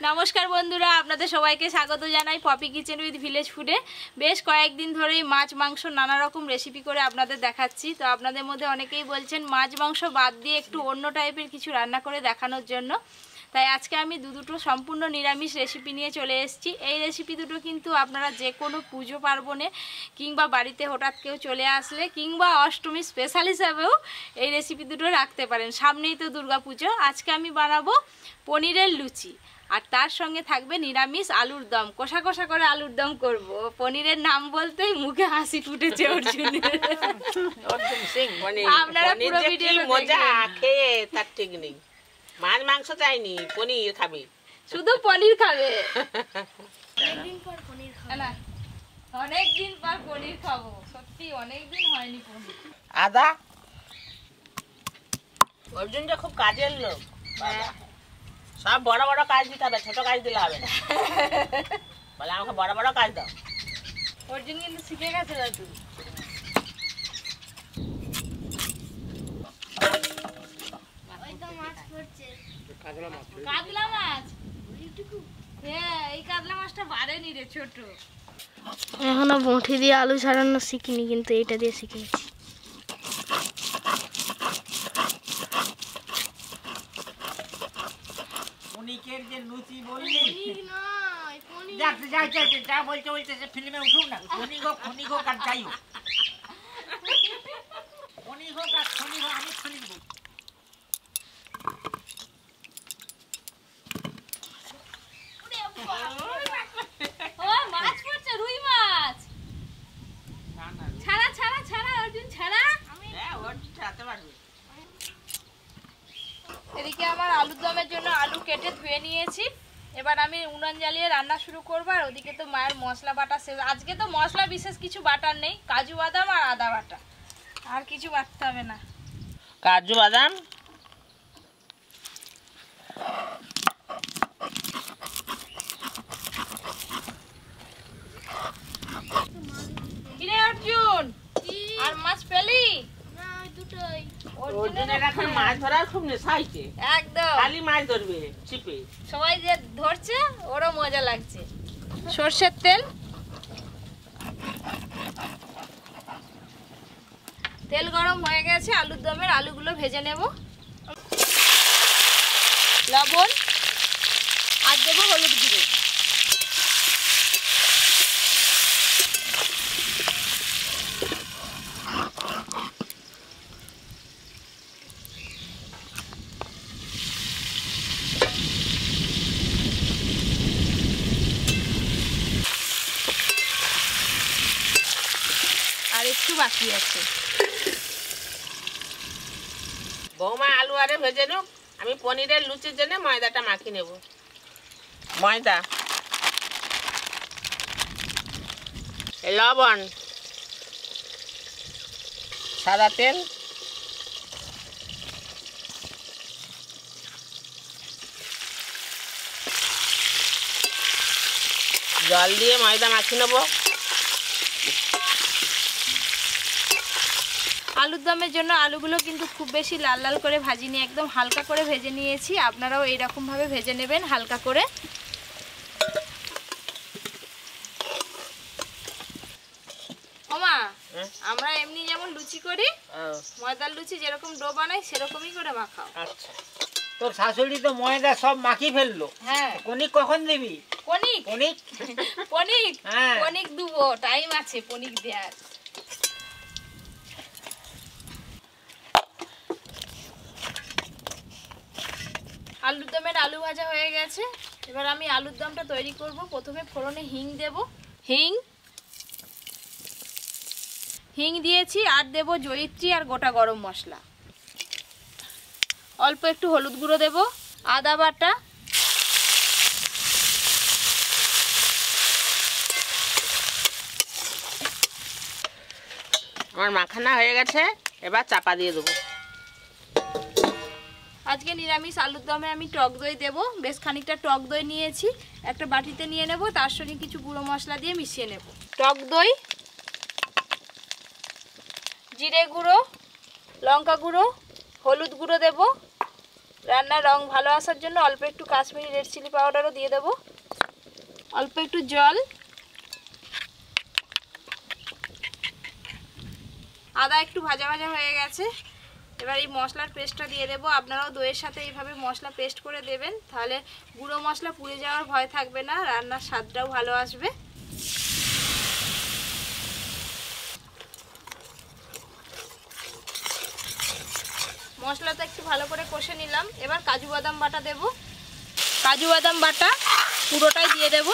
নমস্কার বন্ধুরা, আপনাদের সবাইকে স্বাগত জানাই পপি কিচেন উইথ ভিলেজ ফুডে। বেশ কয়েকদিন ধরেই মাছ মাংস নানা রকম রেসিপি করে আপনাদের দেখাচ্ছি। তো আপনাদের মধ্যে অনেকেই বলছেন মাছ মাংস বাদ দিয়ে একটু অন্য টাইপের কিছু রান্না করে দেখানোর জন্য। তাই আজকে আমি দুটো সম্পূর্ণ নিরামিষ রেসিপি নিয়ে চলে এসেছি। এই রেসিপি দুটো কিন্তু আপনারা যে কোনো পুজো পার্বণে কিংবা বাড়িতে হঠাৎ কেউ চলে আসলে কিংবা অষ্টমী স্পেশাল হিসাবেও এই রেসিপি দুটো রাখতে পারেন। সামনেই তো দুর্গা পুজো। আজকে আমি বানাবো পনিরের লুচি, আর তার সঙ্গে থাকবে নিরামিষ আলুর দম। কষা কষা করে আলুর দম করব। পনিরের নাম বলতেই মুখে হাসি ফুটেছে অর্জুনের। আপনারা পুরো ভিডিও মজা খেয়ে তার ঠিক নেই। মাছ মাংস চাইনি, পনির খাবে, শুধু পনির খাবে। অনেকদিন পর পনির খাবো, সত্যি অনেকদিন হয়নি পনির। আদা অর্জুনটা খুব কাজের লোক, সব বড় বড় কাজ দিতে হবে, ছোট কাজ দিলে হবে না। বলে আমাকে বড় বড় কাজ দাও। অর্জুন কিন্তু শিখে গেছে দাদু। কাতলা মাছ, হ্যাঁ এই কাতলা মাছটা বাড়েনি রে, ছোট। এখনো বঁটি দিয়ে আলু ছাড়ানো শিখিনি, কিন্তু এটা দিয়ে শিখে গেছি। পনিকের যে লুচি বললি, যা বলছে ফিল্মে উঠুক না। খনি হোক আর যাই হোক, খনি হোক আর খনি হোক, আমি খনি দেবো। মাছ পড়ছে, রুই মাছ। ছাড়া ছাড়া ছাড়া অর্জুন ছাড়া। অর্জুন ছাড়াতে পারবে। এদিকে আমার আলুর দমের জন্য আলু কেটে ধুয়ে নিয়েছি। এবার আমি উনুন জ্বালিয়ে রান্না শুরু করবো। আর ওদিকে তো মায়ের মশলা বাটা শেষ। আজকে তো মশলা বিশেষ কিছু বাটার নেই, কাজু বাদাম আর আদা বাটা, আর কিছু বাটতে হবে না। কাজু বাদাম, কিরে অর্জুন, আর মাছ পেলি? অর্জুনের এখন মাছ ধরার খুব নেশা হয়েছে, একদম খালি মাছ ধরবে ছিপে। সবাই যে ধরছে ওরও মজা লাগছে। সর্ষের তেল, তেল গরম হয়ে গেছে। আলুর দমের আলুগুলো ভেজে নেব। লবণ আর দেবো হলুদ গুঁড়ো। আর একটু বাকি আছে। বৌমা আলু আরে ভেজে নুক, আমি পনিরের লুচির জন্য ময়দাটা মাখিয়ে নেব। ময়দা, লবণ, সাদা তেল, জল দিয়ে ময়দা মাখিয়ে নেব। আলুর দমের জন্য আলুগুলো কিন্তু খুব বেশি লাল লাল করে ভাজিনি, একদম হালকা করে ভেজে নিয়েছি। আপনারাও এইরকম ভাবে ভেজে নেবেন, হালকা করে। ওমা, আমরা এমনি যেমন লুচি করি, ময়দার লুচি যেরকম ডো বানাই সেরকমই করে মাখাও। আচ্ছা, তোর শাশুড়ি তো ময়দা সব মাখিয়ে ফেললো। হ্যাঁ, কনিক কখন দিবি? কনিক কনিক কনিক হ্যাঁ, কনিক দেবো, টাইম আছে কনিক দেওয়ার। আলুর দমের আলু ভাজা হয়ে গেছে। এবার আমি আলুর দমটা তৈরি করব। প্রথমে ফোড়নে হিং দেব, হিং দিয়েছি। আর দেব জয়িত্রী আর গোটা গরম মশলা। অল্প একটু হলুদ গুঁড়ো দেব, আদা বাটা, আমার মাখানা হয়ে গেছে। এবার চাপা দিয়ে দেবো। আজকে নিরামিষ আলুর দমে আমি টক দই দেব। বেশ খানিকটা টক দই নিয়েছি, একটা বাটিতে নিয়ে নেব। তার সঙ্গে কিছু গুঁড়ো মশলা দিয়ে মিশিয়ে নেব। টক দই, জিরে গুঁড়ো, লঙ্কা গুঁড়ো, হলুদ গুঁড়ো দেব, রান্নার রং ভালো আসার জন্য অল্প একটু কাশ্মীরি রেড চিলি পাউডারও দিয়ে দেব, অল্প একটু জল, আদা একটু ভাজা ভাজা হয়ে গেছে। এবার এই মশলার পেস্টটা দিয়ে দেবো। আপনারাও দইয়ের সাথে এইভাবে মশলা পেস্ট করে দেবেন, তাহলে গুঁড়ো মশলা পুড়ে যাওয়ার ভয় থাকবে না, রান্নার স্বাদটাও ভালো আসবে। মশলাটা একটু ভালো করে কষে নিলাম। এবার কাজু বাদাম বাটা দেব, কাজু বাদাম বাটা পুরোটাই দিয়ে দেব,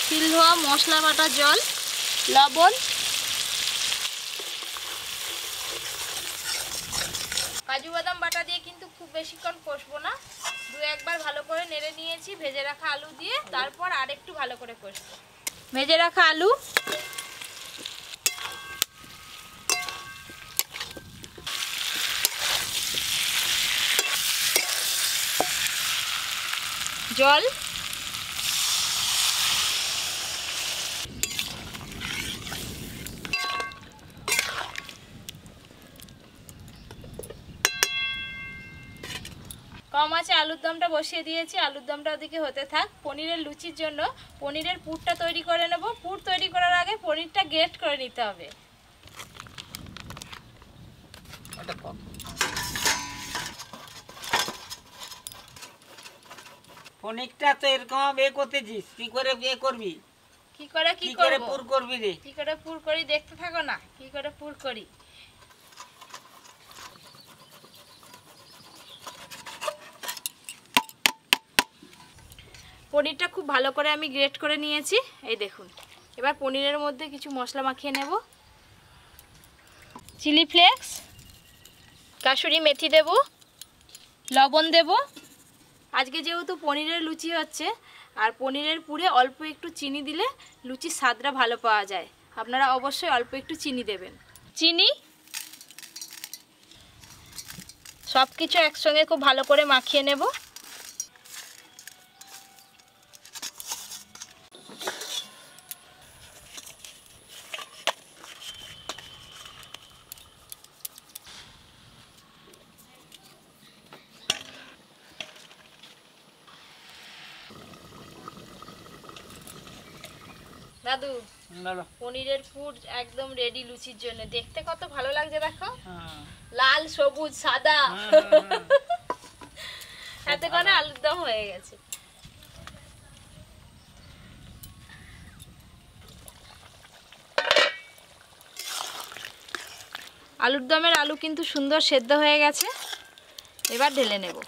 তিল ধোয়া মশলা বাটা জল, লবণ, কাজু বাদাম বাটা দিয়ে কিন্তু খুব বেশিক্ষণ কষবো না, দু একবার ভালো করে নেড়ে নিয়েছি ভেজে রাখা আলু দিয়ে, তারপর আর একটু ভালো করে কষবো। ভেজে রাখা আলু, জল, কম আছে আলুর দমটা বসিয়ে দিয়েছি, আলুর দমটা ওদিকে হতে থাক। পনিরের লুচির জন্য পনিরের পুরটা তৈরি করে নেব। পুর তৈরি করার আগে পনিরটা গ্রেট করে নিতে হবে। পনিরটা তো এরকম করতেছিস, কি করে করবি, কি করে পুর করবি রে? কি করে পুর করি দেখতে থাকো না, কি করে পুর করি। পনিরটা খুব ভালো করে আমি গ্রেট করে নিয়েছি, এই দেখুন। এবার পনিরের মধ্যে কিছু মশলা মাখিয়ে নেব, চিলি ফ্লেক্স, কাসুরি মেথি দেব, লবণ দেব। আজকে যেহেতু পনিরের লুচি হচ্ছে, আর পনিরের পুরে অল্প একটু চিনি দিলে লুচির স্বাদটা ভালো পাওয়া যায়, আপনারা অবশ্যই অল্প একটু চিনি দেবেন। চিনি, সব কিছু একসঙ্গে খুব ভালো করে মাখিয়ে নেব। দাদু, পনিরের পুর একদম রেডি লুচির জন্য। দেখতে কত ভালো লাগছে দেখো, লাল সবুজ সাদা, এতে করে আলুর দম হয়ে গেছে। আলুর দমের আলু কিন্তু সুন্দর সেদ্ধ হয়ে গেছে, এবার ঢেলে নেব।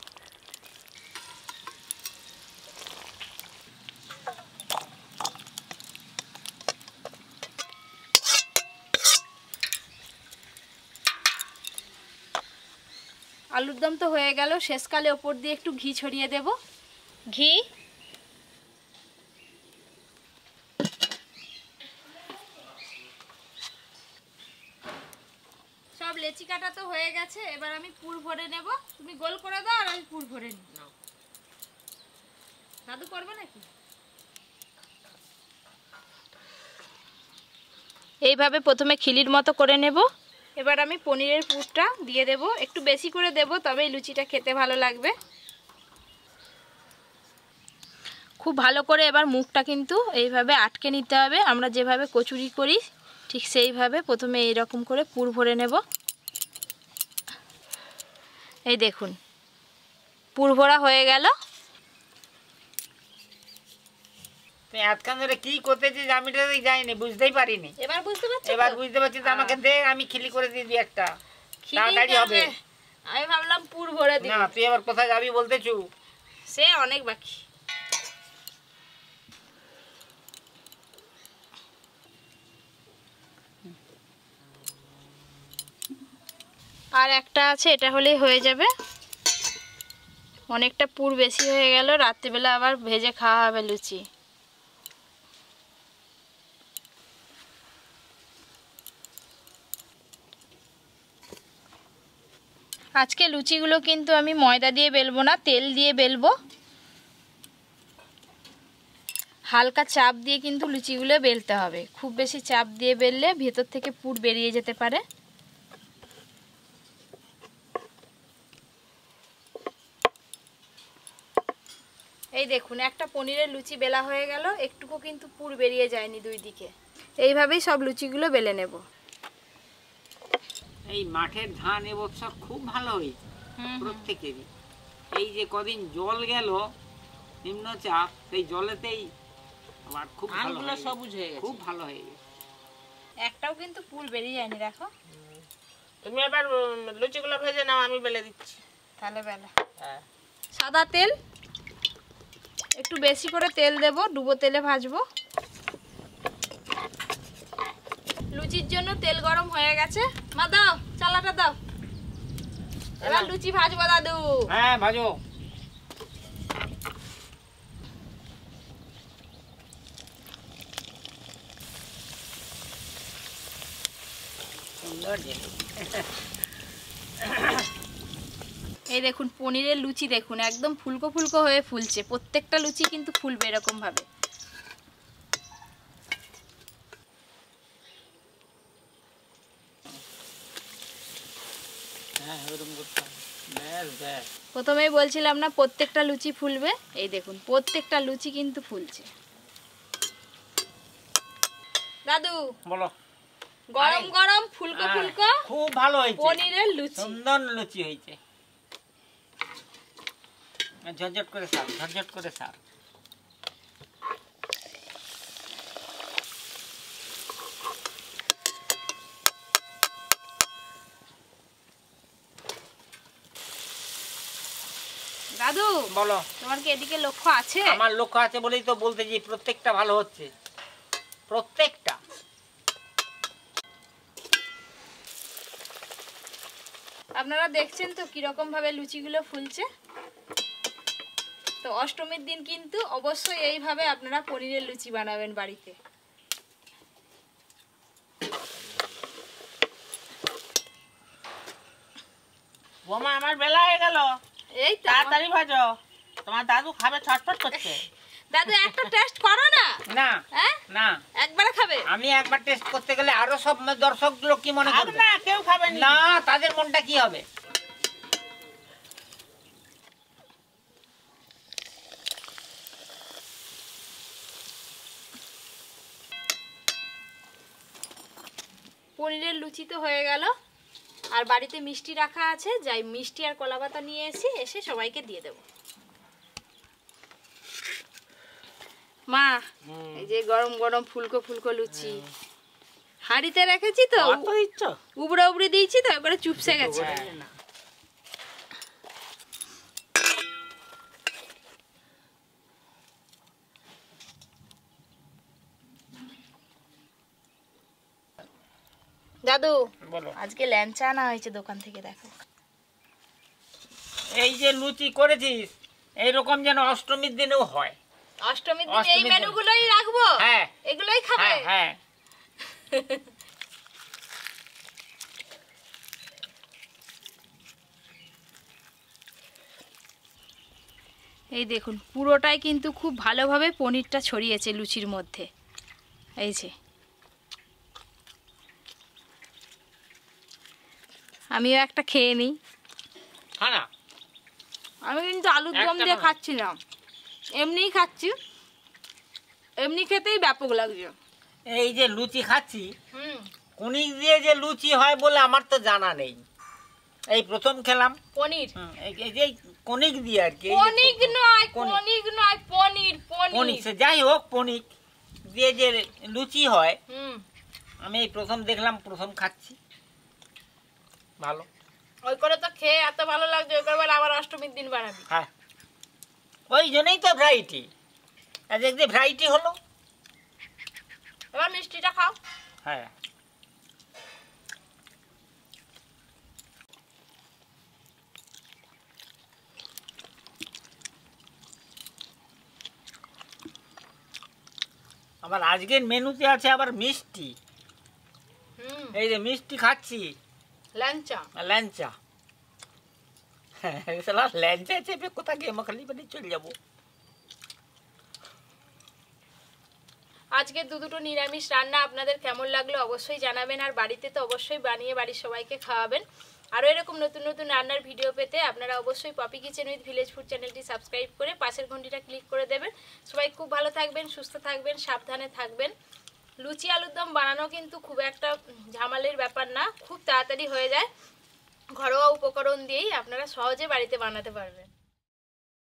আলুর দম তো হয়ে গেল, শেষকালে ওপর দিয়ে একটু ঘি ছড়িয়ে দেব। ঘি, সব লেচি কাটা তো হয়ে গেছে, এবার আমি পুর ভরে নেব। তুমি গোল করে দাও আর আমি পুর ভরে নিই। দাদু করবে নাকি? এইভাবে প্রথমে খিলির মতো করে নেব। এবার আমি পনিরের পুরটা দিয়ে দেব, একটু বেশি করে দেব, তবেই লুচিটা খেতে ভালো লাগবে। খুব ভালো করে এবার মুখটা কিন্তু এইভাবে আটকে নিতে হবে, আমরা যেভাবে কচুরি করি ঠিক সেইভাবে প্রথমে এইরকম করে পুর ভরে নেব। এই দেখুন পুর ভরা হয়ে গেল। এতক্ষণ ধরে কি করতেছিস আমি তো যাইনি, বুঝতেই পারিনি। এবার বুঝতে পারছি, এবার বুঝতে পারছি তো, আমাকে দে, আমি খিলি করে দিবি একটা, তাড়াতাড়ি হবে। আমি ভাবলাম পুর ভরে দিই। না, তুই এবার কোথায় যাবি বলতেছু? সে অনেক বাকি। আর একটা আছে, এটা হলেই হয়ে যাবে। অনেকটা পুর বেশি হয়ে গেল, রাত্রিবেলা আবার ভেজে খাওয়া হবে লুচি। আজকে লুচিগুলো কিন্তু আমি ময়দা দিয়ে বেলবো না, তেল দিয়ে বেলবো। হালকা চাপ দিয়ে কিন্তু লুচিগুলো বেলতে হবে, খুব বেশি চাপ দিয়ে বেললে ভেতর থেকে পুর বেরিয়ে যেতে পারে। এই দেখুন একটা পনিরের লুচি বেলা হয়ে গেল, একটুকু কিন্তু পুর বেরিয়ে যায়নি দুই দিকে। এইভাবেই সব লুচিগুলো বেলে নেব। এই মাঠের ধান এবছর খুব ভালো হয়েছে প্রত্যেকেরই। এই যে কদিন জল গেল নিম্নচাপ, সেই জলেতেই আবার খুব ভালো ধানগুলো সবুজ হয়ে গেছে, খুব ভালো হয়ে গেছে। একটাও কিন্তু পুর বেরিয়ে যায়নি দেখো। তুমি এবার লুচিগুলো ভেজে নাও, আমি বেলে দিচ্ছি। তাহলে বেলা। হ্যাঁ, সাদা তেল একটু বেশি করে তেল দেব, ডুবো তেলে ভাজবো। লুচির জন্য তেল গরম হয়ে গেছে। মা দাও চালাটা দাও, এবার লুচি ভাজবো দাদু। হ্যাঁ ভাজো। এই দেখুন পনিরের লুচি দেখুন একদম ফুলকো ফুলকো হয়ে ফুলছে, প্রত্যেকটা লুচি কিন্তু ফুলবে এরকম ভাবে। প্রথমেই বলছিলাম না প্রত্যেকটা লুচি ফুলবে, এই দেখুন প্রত্যেকটা লুচি কিন্তু ফুলছে। দাদু বলো। গরম গরম ফুলকো ফুলকো খুব ভালো হয়েছে, পনিরের লুচি, সুন্দর লুচি হয়েছে। ঝটঝট করে সার, ঝটঝট করে সার। দাদু বলো। তোমার কি এদিকে লক্ষ্য আছে? আমার লক্ষ্য আছে বলেই তো বলতে যে প্রত্যেকটা ভালো হচ্ছে, প্রত্যেকটা। আপনারা দেখছেন তো কিরকম ভাবে লুচিগুলো ফুলছে। তো অষ্টমীর দিন কিন্তু অবশ্যই এইভাবে আপনারা পনিরের লুচি বানাবেন বাড়িতে। বোমা আমার বেলা হয়ে গেল, এই তো তাড়াতাড়ি ভাজো, তোমার দাদু খাবে, ছটফট করছে। দাদু একটা টেস্ট করো না। না হ্যাঁ না, একবারে খাবে? আমি একবার টেস্ট করতে গেলে আরো সব দর্শকগুলো কি মনে খাবে করবে? না, কেউ খাবে না, তাদের মনটা কি হবে? পনিরের লুচি তো হয়ে গেল, আর বাড়িতে মিষ্টি রাখা আছে, যাই মিষ্টি আর কলা পাতা নিয়ে এসে সবাইকে দিয়ে দেব। মা এই যে গরম গরম ফুলকো ফুলকো লুচি হাঁড়িতে রেখেছি তো, উবড়ে উবড়ে দিয়েছি তো একবারে চুপসে গেছে। দাদু বলো। আজকে ল্যাংচা আনা হয়েছে দোকান থেকে, দেখো। এই যে লুচি করেছিস এইরকম যেন অষ্টমীর দিনেও হয়। অষ্টমীর দিন এই মেনুগুলোই রাখবো? হ্যাঁ, এগুলোই খাবে? হ্যাঁ হ্যাঁ। এই দেখুন পুরোটাই কিন্তু খুব ভালোভাবে পনিরটা ছড়িয়েছে লুচির মধ্যে। এই যে আমিও একটা খেয়ে নিই। হ্যাঁ না, আমি কিন্তু আলুর দম দিয়ে খাচ্ছি না, এমনিই খাচ্ছি, এমনি খেতেই ব্যাপক লাগছে। এই যে লুচি খাচ্ছি, কনিক দিয়ে যে লুচি হয় বলে আমার তো জানা নেই, এই প্রথম খেলাম। পনির এই যে কনিক দিয়ে আর কি। কনিক নয়, কনিক নয়, পনির পনিক, সে যাই হোক, পনিক দিয়ে যে লুচি হয় আমি এই প্রথম দেখলাম, প্রথম খাচ্ছি। ভালো। ওই করে তো খেয়ে এত ভালো লাগছে, ওই করে আবার অষ্টমীর দিন বানাবি। হ্যাঁ, ওই জন্যই তো ভ্যারাইটি, আজ এক যে ভ্যারাইটি হলো। এবার মিষ্টিটা খাও। হ্যাঁ, আবার আজকের মেনুতে আছে আবার মিষ্টি। এই যে মিষ্টি খাচ্ছি, ল্যাংচা। ল্যাংচা। ল্যাংচা চেপে কোথা গিয়ে মাখালি বাড়ি চলে যাবো। আজকে দুটো নিরামিষ রান্না আপনাদের কেমন লাগলো অবশ্যই জানাবেন, আর বাড়িতে তো অবশ্যই বানিয়ে বাড়ির সবাইকে খাওয়াবেন। আরও এরকম নতুন নতুন রান্নার ভিডিও পেতে আপনারা অবশ্যই Poppy kitchen with village food চ্যানেলটি সাবস্ক্রাইব করে পাশের ঘন্টিটা ক্লিক করে দেবেন। সবাই খুব ভালো থাকবেন, সুস্থ থাকবেন, সাবধানে থাকবেন। লুচি আলুর দম বানানো কিন্তু খুব একটা ঝামেলার ব্যাপার না, খুব তাড়াতাড়ি হয়ে যায়। ঘরোয়া উপকরণ দিয়েই আপনারা সহজে বাড়িতে বানাতে পারবেন।